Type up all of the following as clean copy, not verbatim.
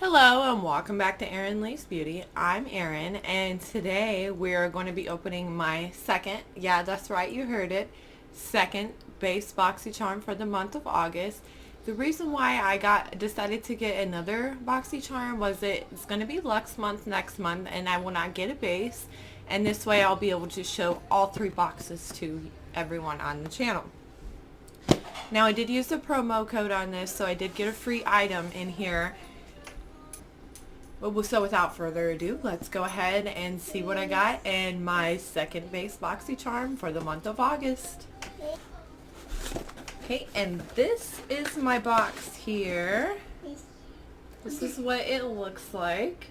Hello and welcome back to Erin Lee's Beauty. I'm Erin and today we're going to be opening my second, yeah that's right, you heard it, second base Boxycharm for the month of August. The reason why I decided to get another Boxycharm was it's going to be Luxe month next month and I will not get a base, and this way I'll be able to show all three boxes to everyone on the channel. Now I did use a promo code on this, so I did get a free item in here. So without further ado, let's go ahead and see what I got in my second base Boxycharm for the month of August. Okay, and this is my box here. This is what it looks like.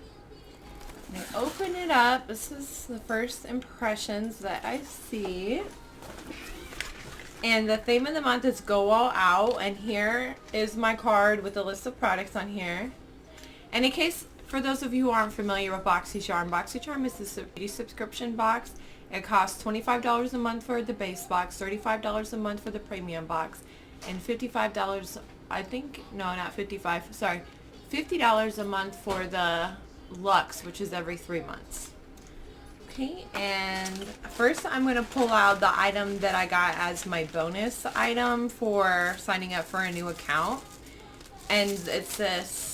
And I open it up. This is the first impressions that I see. And the theme of the month is Go All Out. And here is my card with a list of products on here. And in case, for those of you who aren't familiar with Boxycharm, Boxycharm is a subscription box. It costs $25 a month for the base box, $35 a month for the premium box, and $55, I think, no, not 55, sorry, $50 a month for the Luxe, which is every 3 months. Okay, and first I'm going to pull out the item that I got as my bonus item for signing up for a new account. And it's this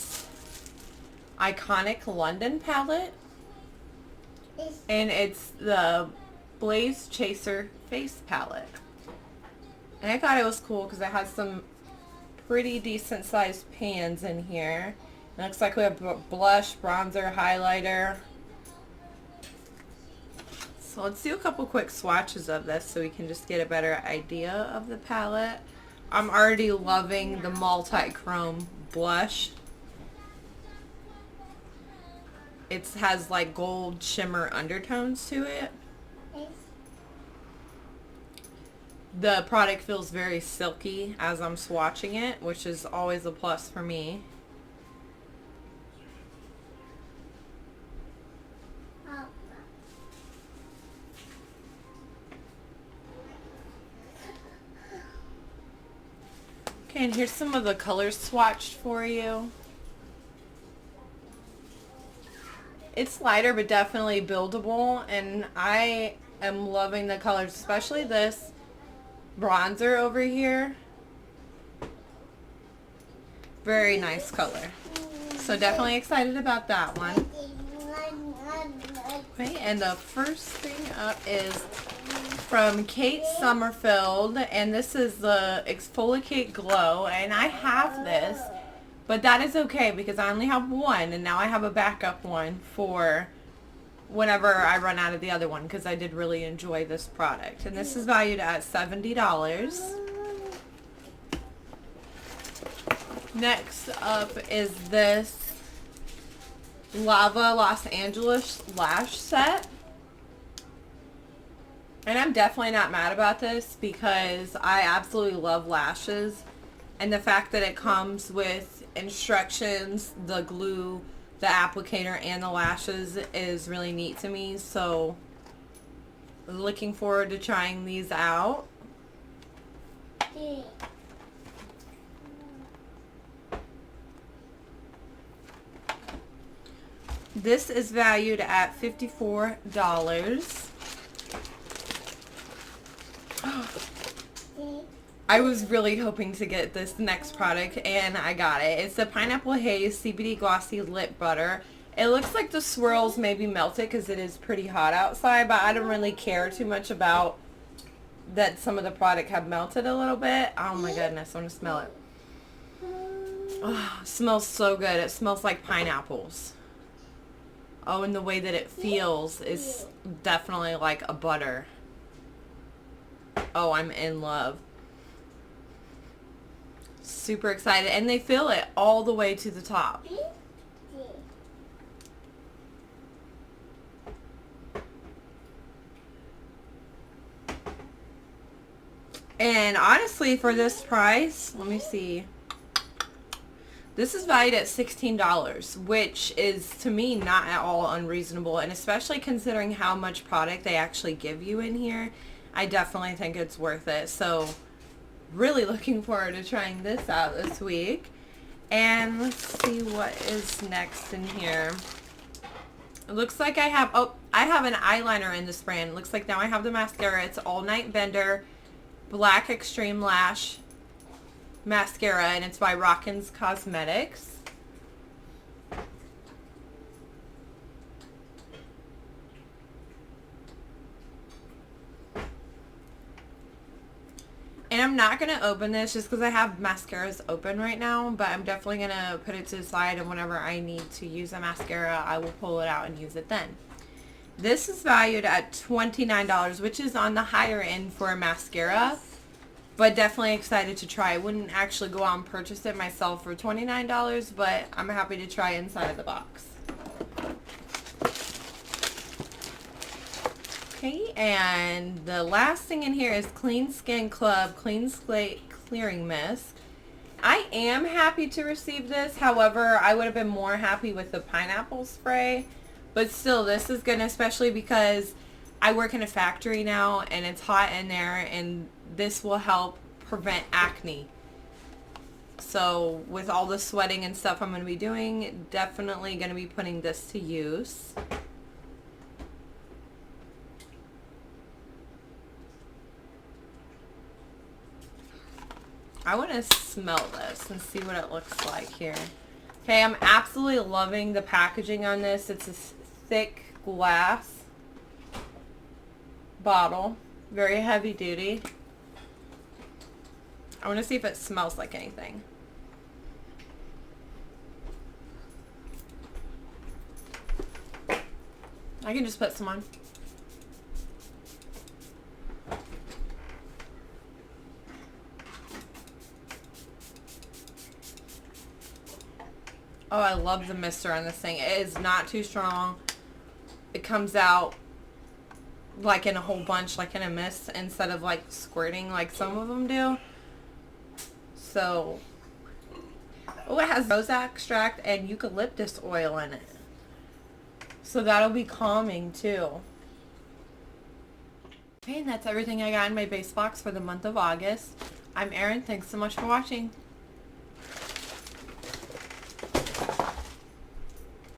iconic London palette, and it's the Blaze Chaser face palette, and I thought it was cool because it has some pretty decent sized pans in here. It looks like we have blush, bronzer, highlighter. So let's do a couple quick swatches of this so we can just get a better idea of the palette. I'm already loving the multi-chrome blush. It has like gold shimmer undertones to it. The product feels very silky as I'm swatching it, which is always a plus for me. Okay, and here's some of the colors swatched for you. It's lighter but definitely buildable, and I am loving the colors, especially this bronzer over here. Very nice color. So definitely excited about that one. Okay, and the first thing up is from Kate Summerfield, and this is the Exfoliate Glow, and I have this. But that is okay because I only have one, and now I have a backup one for whenever I run out of the other one, because I did really enjoy this product. And this is valued at $70. Next up is this Lava Los Angeles Lash set. And I'm definitely not mad about this because I absolutely love lashes. And the fact that it comes with instructions, the glue, the applicator, and the lashes is really neat to me. So looking forward to trying these out. This is valued at $54. I was really hoping to get this next product, and I got it. It's the Pineapple Haze CBD Glossy Lip Butter. It looks like the swirls maybe melted because it is pretty hot outside, but I don't really care too much about that. Some of the product have melted a little bit. Oh my goodness, I want to smell it. Oh, it smells so good. It smells like pineapples. Oh, and the way that it feels is definitely like a butter. Oh, I'm in love. Super excited, and they fill it all the way to the top. And honestly, for this price, let me see, this is valued at $16, which is to me not at all unreasonable, and especially considering how much product they actually give you in here, I definitely think it's worth it. So really looking forward to trying this out this week. And let's see what is next in here. It looks like I have, oh, I have an eyeliner in this brand. It looks like now I have the mascara. It's All Night Bender Black Extreme Lash Mascara, and it's by Rockins Cosmetics. And I'm not going to open this just because I have mascaras open right now, but I'm definitely going to put it to the side, and whenever I need to use a mascara, I will pull it out and use it then. This is valued at $29, which is on the higher end for a mascara, but definitely excited to try. I wouldn't actually go out and purchase it myself for $29, but I'm happy to try inside of the box. Okay, and the last thing in here is Clean Skin Club Clean Slate Clearing Mist. I am happy to receive this. However, I would have been more happy with the pineapple spray. But still, this is good, especially because I work in a factory now and it's hot in there, and this will help prevent acne. So with all the sweating and stuff I'm going to be doing, definitely going to be putting this to use. I want to smell this and see what it looks like here. Okay, I'm absolutely loving the packaging on this. It's a thick glass bottle, very heavy duty. I want to see if it smells like anything. I can just put some on. Oh, I love the mister on this thing. It is not too strong. It comes out like in a whole bunch, like in a mist, instead of like squirting like some of them do. So, oh, it has rose extract and eucalyptus oil in it. So that'll be calming too. Okay, and that's everything I got in my base box for the month of August. I'm Erin. Thanks so much for watching.